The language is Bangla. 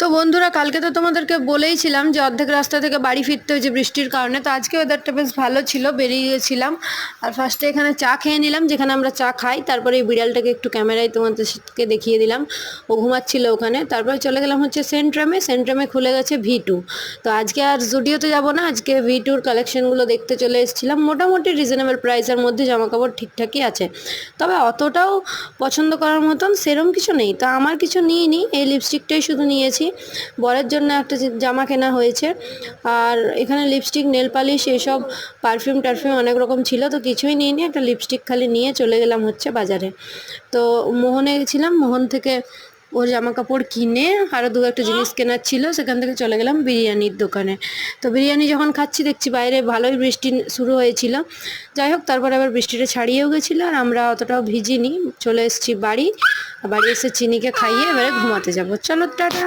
তো বন্ধুরা, কালকে তো তোমাদেরকে বলেইছিলাম যে অর্ধেক রাস্তা থেকে বাড়ি ফিরতে হয়েছে বৃষ্টির কারণে। তো আজকে ওয়েদারটা বেশ ভালো ছিল, বেরিয়ে গেছিলাম। আর ফার্স্টে এখানে চা খেয়ে নিলাম, যেখানে আমরা চা খাই। তারপরে এই বিড়ালটাকে একটু ক্যামেরায় তোমাদেরকে দেখিয়ে দিলাম, ও ঘুমাচ্ছিল ওখানে। তারপরে চলে গেলাম হচ্ছে সেন্ট্রামে। সেন্ট্রামে খুলে গেছে V2। তো আজকে আর জুডিওতে যাব না, আজকে V2-র কালেকশনগুলো দেখতে চলে এসেছিলাম। মোটামুটি রিজনেবল প্রাইসের মধ্যে জামাকাপড় ঠিকঠাকই আছে, তবে অতটাও পছন্দ করার মতন সেরম কিছু নেই। তো আমার কিছু নিইনি, এই লিপস্টিকটাই শুধু নিয়েছি। বরের জন্য একটা জামা কেনা হয়েছে। আর এখানে লিপস্টিক, নেল পালিশ, এসব পারফিউম টারফিউম অনেক রকম ছিল, তো কিছুই নিইনি। একটা লিপস্টিক খালি নিয়ে চলে গেলাম হচ্ছে বাজারে। তো মোহনে গেছিলাম, মোহন থেকে ওর জামা কাপড় কিনে আরও দু একটা জিনিস কেনার ছিল, সেখান থেকে চলে গেলাম বিরিয়ানির দোকানে। তো বিরিয়ানি যখন খাচ্ছি দেখছি বাইরে ভালোই বৃষ্টি শুরু হয়েছিল। যাই হোক, তারপর আবার বৃষ্টিটা ছাড়িয়েও গেছিলো, আর আমরা অতটাও ভিজিনি। চলে এসেছি বাড়ি। বাড়ি এসে চিনিকে খাইয়ে এবারে ঘুমাতে যাব। চলো, টাটা।